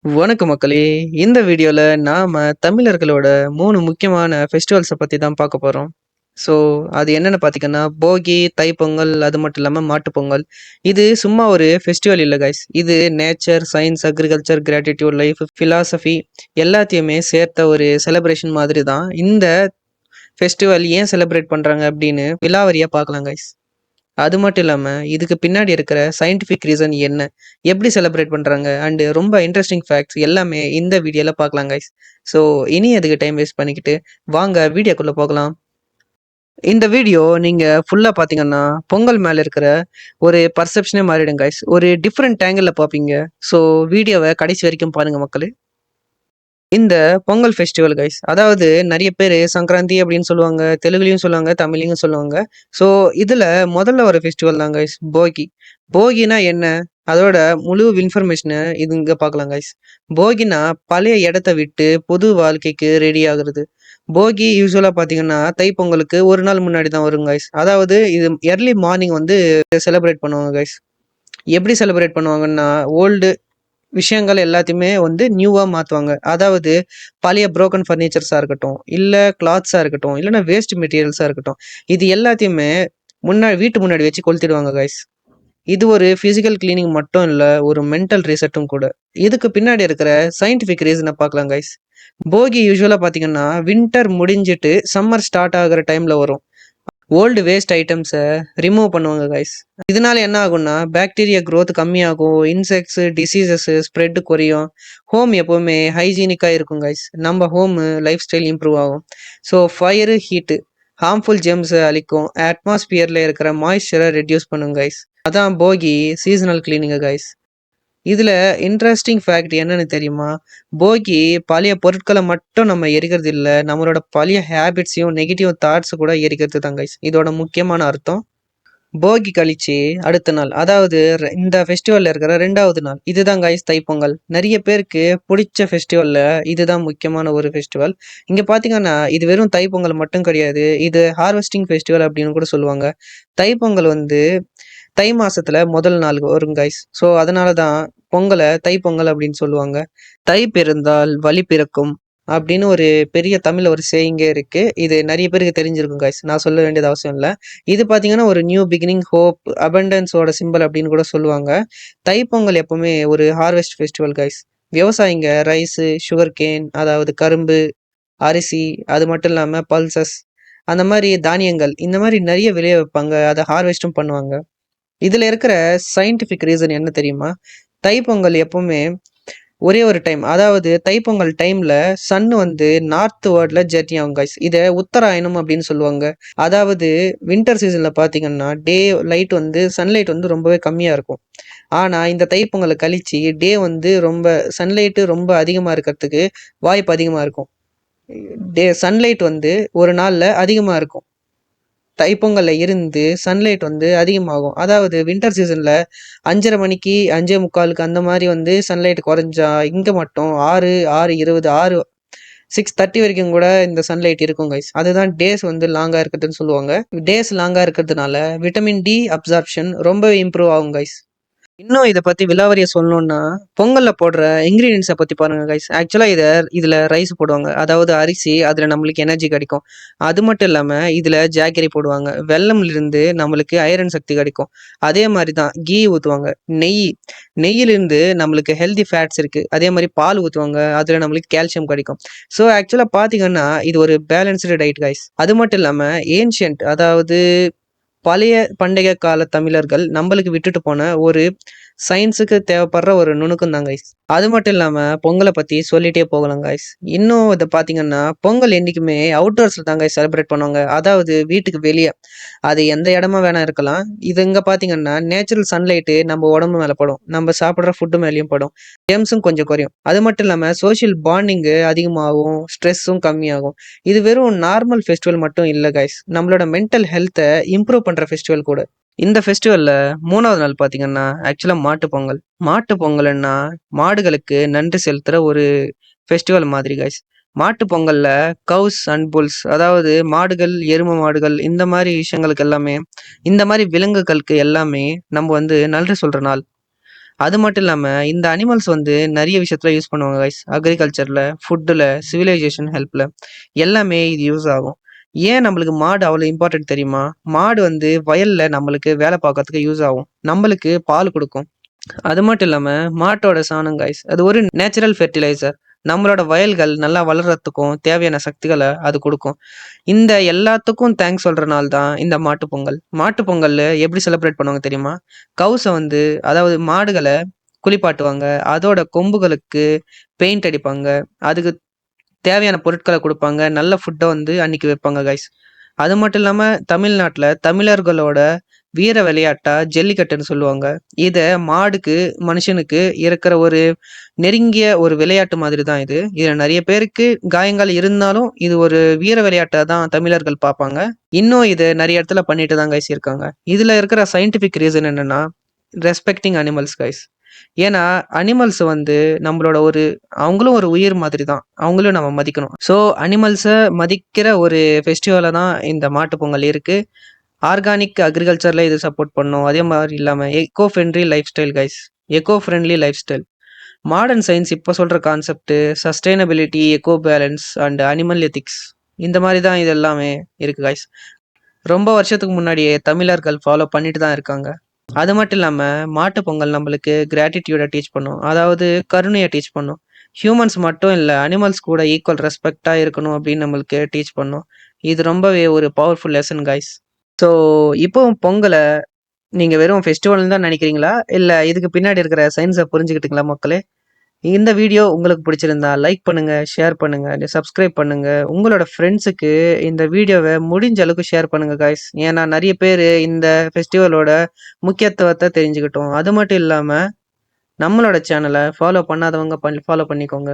வணக்கம் மக்களே! இந்த வீடியோல நாம தமிழர்களோட 3 முக்கியமான ஃபெஸ்டிவல்ஸ பத்தி தான் பார்க்க போறோம். ஸோ அது என்னன்னு பார்த்தீங்கன்னா, போகி, தைப்பொங்கல் அது மட்டும் இல்லாம மாட்டுப்பொங்கல். இது சும்மா ஒரு ஃபெஸ்டிவல் இல்ல கைஸ். இது nature, science, agriculture, gratitude, life, philosophy எல்லாத்தையுமே சேர்த்த ஒரு செலிப்ரேஷன் மாதிரி தான். இந்த ஃபெஸ்டிவல் ஏன் செலிப்ரேட் பண்றாங்க அப்படின்னு விலாவரியா பார்க்கலாம் கைஸ். அது மட்டும் இல்லாம, இதுக்கு பின்னாடி இருக்கிற சயன்டிஃபிக் ரீசன் என்ன? எப்படி செலிப்ரேட் பண்றாங்க? அண்ட் ரொம்ப இன்ட்ரஸ்டிங் ஃபேக்ட்ஸ் எல்லாமே இந்த வீடியோல பார்க்கலாம் கைஸ். ஸோ இனி எதுக்கு டைம் வேஸ்ட் பண்ணிக்கிட்டு, வாங்க வீடியோக்குள்ள போகலாம். இந்த வீடியோ நீங்க ஃபுல்லா பார்த்தீங்கன்னா, பொங்கல் மேல இருக்கிற ஒரு பர்செப்ஷனே மாறிடும் கைஸ். ஒரு டிஃபரண்ட் ஆங்கிள்ல பார்ப்பீங்க. ஸோ வீடியோவ கடைசி வரைக்கும் பாருங்க மக்களே. இந்த பொங்கல் ஃபெஸ்டிவல் கைஸ். அதாவது நெறைய பேரு சங்கராந்தி அப்படின்னு சொல்லுவாங்க. தெலுங்குலயும் சொல்லுவாங்க, தமிழ்லயும் சொல்லுவாங்க. ஸோ இதுல முதல்ல வர ஃபெஸ்டிவல் தான் கைஸ் போகி. போகினா என்ன? அதோட முழு இன்ஃபர்மேஷன இது இங்க பார்க்கலாம் கைஸ். போகினா பழைய இடத்த விட்டு புது வாழ்க்கைக்கு ரெடி ஆகுறது. போகி யூசுவலா பார்த்தீங்கன்னா, தைப்பொங்கலுக்கு 1 நாள் முன்னாடி தான் வரும் கைஸ். அதாவது இது எர்லி மார்னிங் வந்து செலிப்ரேட் பண்ணுவாங்க கைஸ். எப்படி செலிப்ரேட் பண்ணுவாங்கன்னா, ஓல்டு விஷயங்கள் எல்லாத்தையுமே வந்து நியூவா மாத்துவாங்க. அதாவது பழைய புரோக்கன் ஃபர்னிச்சர்ஸா இருக்கட்டும், இல்ல கிளாத்ஸா இருக்கட்டும், இல்லன்னா வேஸ்ட் மெட்டீரியல்ஸா இருக்கட்டும். இது எல்லாத்தையுமே வீட்டு முன்னாடி வச்சு கொளுத்திடுவாங்க கைஸ். இது ஒரு பிசிக்கல் கிளீனிங் மட்டும் இல்ல, ஒரு மென்டல் ரீசெட்டும் கூட. இதுக்கு பின்னாடி இருக்கிற சயின்டிஃபிக் ரீசன பார்க்கலாம் கைஸ். போகி யூசுவலா பார்த்தீங்கன்னா, வின்டர் முடிஞ்சிட்டு சம்மர் ஸ்டார்ட் ஆகுற டைம்ல வரும். ஓல்டு வேஸ்ட் ஐட்டம்ஸ ரிமூவ் பண்ணுவாங்க கைஸ். இதனால என்ன ஆகும்னா, பாக்டீரியா குரோத் கம்மியாகும். இன்செக்ட்ஸ், டிசீசஸ் ஸ்ப்ரெட் குறையும். ஹோம் எப்பவுமே ஹைஜீனிக்கா இருக்கும் கைஸ். நம்ம ஹோம் லைஃப் ஸ்டைல் இம்ப்ரூவ் ஆகும். ஸோ ஃபயர், ஹீட் ஹார்ம்ஃபுல் ஜெர்ம்ஸ அழிக்கும். அட்மாஸ்பியர்ல இருக்கிற மாய்ஸ்சர ரெட்யூஸ் பண்ணும் கைஸ். அதான் போகி சீசனல் கிளீனிங் கைஸ். இதுல இன்ட்ரஸ்டிங் ஃபேக்ட் என்னன்னு தெரியுமா? போகி பழைய பொருட்கள மட்டும் நம்ம எரிக்கிறது இல்ல. நம்மளோட பழைய ஹேபிட்ஸையும், நெகட்டிவ் தாட்ஸ் கூட எரிக்கிறது தான் கைஸ். இதோட முக்கியமான அர்த்தம். போகி கழிச்சு அடுத்த நாள், அதாவது இந்த ஃபெஸ்டிவல்ல இருக்கிற 2வது நாள். இதுதான் கைஸ் தைப்பொங்கல். நெறைய பேருக்கு புடிச்ச ஃபெஸ்டிவல்ல இதுதான் முக்கியமான ஒரு ஃபெஸ்டிவல். இங்க பார்த்தீங்கன்னா, இது வெறும் தைப்பொங்கல் மட்டும் கிடையாது. இது ஹார்வெஸ்டிங் ஃபெஸ்டிவல் அப்படின்னு கூட சொல்லுவாங்க. தைப்பொங்கல் வந்து தை மாசத்துல முதல் நாள் வரும் கைஸ். ஸோ அதனால தான் பொங்கல தைப்பொங்கல் அப்படின்னு சொல்லுவாங்க. தை பிறந்தால் வழி பிறக்கும் அப்படின்னு ஒரு பெரிய தமிழ்ல ஒரு சேயிங்கே இருக்கு. இது நெறைய பேருக்கு தெரிஞ்சிருக்கும் கைஸ். நான் சொல்ல வேண்டியது அவசியம் இல்ல. இது பார்த்தீங்கன்னா, ஒரு நியூ பிகினிங், ஹோப், அபண்டன்ஸோட சிம்பல் அப்படின்னு கூட சொல்லுவாங்க. தைப்பொங்கல் எப்பவுமே ஒரு ஹார்வெஸ்ட் ஃபெஸ்டிவல் கைஸ். விவசாயிங்க ரைஸு, சுகர் கேன் அதாவது கரும்பு, அரிசி அது மட்டும் இல்லாம பல்சஸ் அந்த மாரி தானியங்கள் இந்த மாரி நெறைய விளைய வைப்பாங்க. அத ஹார்வெஸ்ட்டும் பண்ணுவாங்க. இதுல இருக்கிற சயின்டிஃபிக் ரீசன் என்ன தெரியுமா? தைப்பொங்கல் எப்பவுமே ஒரே ஒரு டைம். அதாவது தைப்பொங்கல் டைம்ல சன் வந்து நார்த் வேர்ட்ல ஜெர்னி ஆகும் கைஸ். இத உத்தராயணம் அப்படின்னு சொல்லுவாங்க. அதாவது வின்டர் சீசன்ல பார்த்தீங்கன்னா, லைட் வந்து சன்லைட் வந்து ரொம்பவே கம்மியா இருக்கும். ஆனா இந்த தைப்பொங்கல கழிச்சு வந்து ரொம்ப சன்லைட் ரொம்ப அதிகமா இருக்கிறதுக்கு வாய்ப்பு அதிகமா இருக்கும். சன்லைட் வந்து ஒரு நாள்ல அதிகமா இருக்கும். தைப்பொங்கல்ல இருந்து சன்லைட் வந்து அதிகமாகும். அதாவது வின்டர் சீசன்ல 5:30 மணிக்கு, 5:45க்கு அந்த மாரி வந்து சன்லைட் குறைஞ்சா, இங்க மட்டும் 6, 6:20, 6:30 வரைக்கும் கூட இந்த சன்லைட் இருக்கும் கைஸ். அதுதான் டேஸ் வந்து லாங்கா இருக்குதுன்னு சொல்லுவாங்க. டேஸ் லாங்கா இருக்கிறதுனால விட்டமின் டி அப்சார்ப்ஷன் ரொம்பவே இம்ப்ரூவ் ஆகும் கைஸ். இன்னும் இத பத்தி விலாவரியா சொல்லணும்னா, பொங்கல்ல போடுற இன்கிரீடியன்ட்ஸ பத்தி பாருங்க கைஸ். ஆக்சுவலா இதுல ரைஸ் போடுவாங்க. அதாவது அரிசி, அதுல நம்மளுக்கு எனர்ஜி கிடைக்கும். அது மட்டும் இல்லாம இதுல ஜாகரி போடுவாங்க. வெல்லம்லிருந்து நம்மளுக்கு ஐரன் சக்தி கிடைக்கும். அதே மாரி தான் கீ ஊத்துவாங்க. நெய், நெய்யிலிருந்து நம்மளுக்கு ஹெல்தி ஃபேட்ஸ் இருக்கு. அதே மாரி பால் ஊத்துவாங்க. அதுல நம்மளுக்கு கால்சியம் கிடைக்கும். ஸோ ஆக்சுவலா பார்த்தீங்கன்னா, இது ஒரு பேலன்ஸ்டு டயட் கைஸ். அது மட்டும் இல்லாம ஏன்ஷியன்ட் அதாவது பழைய பண்டைய கால தமிழர்கள் நம்மளுக்கு விட்டுட்டு போன ஒரு சயின்ஸுக்கு தேவைப்படுற ஒரு நுணுக்கம் தான் கைஸ். அது மட்டும் இல்லாம பொங்கலை பத்தி சொல்லிட்டே போகலாம் கைஸ். இன்னும் இதை பாத்தீங்கன்னா, பொங்கல் என்னைக்குமே அவுட்டோர்ஸ்ல தான் கைஸ் செலிப்ரேட் பண்ணுவாங்க. அதாவது வீட்டுக்கு வெளியே. அது எந்த இடமா வேணா இருக்கலாம். இது இங்க பாத்தீங்கன்னா, நேச்சுரல் சன்லைட்டு நம்ம உடம்பு மேல படும். நம்ம சாப்பிடுற ஃபுட்டு மேலேயும் படும். ஜெம்ஸும் கொஞ்சம் குறையும். அது மட்டும் இல்லாம சோசியல் பாண்டிங்கு அதிகமாகும். ஸ்ட்ரெஸ்ஸும் கம்மியாகும். இது வெறும் நார்மல் ஃபெஸ்டிவல் மட்டும் இல்ல கைஸ். நம்மளோட மென்டல் ஹெல்த்தை இம்ப்ரூவ் பண்ற ஃபெஸ்டிவல் கூட. இந்த ஃபெஸ்டிவல்ல 3வது நாள் பார்த்தீங்கன்னா, ஆக்சுவலா மாட்டுப் பொங்கல். மாட்டுப் பொங்கல்ன்னா, மாடுகளுக்கு நன்றி செலுத்துற ஒரு ஃபெஸ்டிவல் மாதிரி கைஸ். மாட்டுப் பொங்கல்ல கவ்ஸ் அண்ட் புல்ஸ் அதாவது மாடுகள், எரும மாடுகள் இந்த மாரி விஷயங்களுக்கு எல்லாமே இந்த மாரி விலங்குகளுக்கு எல்லாமே நம்ம வந்து நன்றி சொல்ற நாள். அது மட்டும் இல்லாம இந்த அனிமல்ஸ் வந்து நிறைய விஷயத்துல யூஸ் பண்ணுவாங்க கைஸ். அக்ரிகல்ச்சர்ல, ஃபுட்டுல, சிவிலைசேஷன் ஹெல்ப்ல எல்லாமே இது யூஸ் ஆகும். ஏன் நம்மளுக்கு மாடு அவ்வளோ இம்பார்ட்டன்ட் தெரியுமா? மாடு வந்து வயல்ல நம்மளுக்கு வேலை பார்க்கறதுக்கு யூஸ் ஆகும். நம்மளுக்கு பால் கொடுக்கும். அது மட்டும் இல்லாம மாட்டோட சாணம் கைஸ், அது ஒரு நேச்சுரல் ஃபெர்டிலைசர். நம்மளோட வயல்கள் நல்லா வளர்றதுக்கும் தேவையான சக்திகளை அது கொடுக்கும். இந்த எல்லாத்துக்கும் தேங்க்ஸ் சொல்ற நாள் தான் இந்த மாட்டுப் பொங்கல். மாட்டுப் பொங்கல்ல எப்படி செலிப்ரேட் பண்ணுவாங்க தெரியுமா? கவுஸை வந்து, அதாவது மாடுகளை குளிப்பாட்டுவாங்க. அதோட கொம்புகளுக்கு பெயிண்ட் அடிப்பாங்க. அதுக்கு தேவையான பொருட்களை கொடுப்பாங்க. நல்ல ஃபுட்டை வந்து அன்னைக்கு வைப்பாங்க கைஸ். அது மட்டும் இல்லாம தமிழ்நாட்டுல தமிழர்களோட வீர விளையாட்டா ஜல்லிக்கட்டுன்னு சொல்லுவாங்க. இத மாடுக்கு மனுஷனுக்கு இருக்கிற ஒரு நெருங்கிய ஒரு விளையாட்டு மாதிரி தான் இது. இதுல நிறைய பேருக்கு காயங்கள் இருந்தாலும் இது ஒரு வீர விளையாட்டா தான் தமிழர்கள் பார்ப்பாங்க. இன்னும் இது நிறைய இடத்துல பண்ணிட்டு தான் கைஸ் இருக்காங்க. இதுல இருக்கிற சயின்டிபிக் ரீசன் என்னன்னா ரெஸ்பெக்டிங் அனிமல்ஸ் கைஸ். ஏன்னா அனிமல்ஸ் வந்து நம்மளோட ஒரு அவங்களும் ஒரு உயிர் மாதிரி தான். அவங்களும் நம்ம மதிக்கணும். ஸோ அனிமல்ஸை மதிக்கிற ஒரு ஃபெஸ்டிவலாக தான் இந்த மாட்டுப் பொங்கல் இருக்கு. ஆர்கானிக் அக்ரிகல்ச்சர்ல இது சப்போர்ட் பண்ணும். அதே மாதிரி இல்லாமல் echo friendly life style guys. Echo friendly life style. Modern science இப்போ சொல்கிற concept sustainability, echo balance and animal ethics, இந்த மாதிரி தான் இது எல்லாமே இருக்கு கைஸ். ரொம்ப வருஷத்துக்கு முன்னாடியே தமிழர்கள் ஃபாலோ பண்ணிட்டு தான் இருக்காங்க. அது மட்டும் இல்லாம மாட்டுப் பொங்கல் நம்மளுக்கு கிராட்டிடியூட டீச் பண்ணும். அதாவது கருணையை டீச் பண்ணும். ஹியூமன்ஸ் மட்டும் இல்ல, அனிமல்ஸ் கூட ஈக்குவல் ரெஸ்பெக்டா இருக்கணும் அப்படின்னு நம்மளுக்கு டீச் பண்ணும். இது ரொம்பவே ஒரு பவர்ஃபுல் லெசன் கைஸ். ஸோ இப்போ பொங்கலை நீங்க வெறும் ஃபெஸ்டிவல்னு தான் நினைக்கிறீங்களா? இல்ல இதுக்கு பின்னாடி இருக்கிற சயின்ஸை புரிஞ்சுக்கிட்டீங்களா மக்களே? இந்த வீடியோ உங்களுக்கு பிடிச்சிருந்தா லைக் பண்ணுங்க, ஷேர் பண்ணுங்க, சப்ஸ்கிரைப் பண்ணுங்க. உங்களோட ஃப்ரெண்ட்ஸுக்கு இந்த வீடியோவை முடிஞ்ச அளவுக்கு ஷேர் பண்ணுங்க காய்ஸ். ஏன்னா நிறைய பேர் இந்த ஃபெஸ்டிவலோட முக்கியத்துவத்தை தெரிஞ்சுக்கிட்டோம். அது மட்டும் இல்லாம நம்மளோட சேனலை ஃபாலோ பண்ணாதவங்க ஃபாலோ பண்ணிக்கோங்க.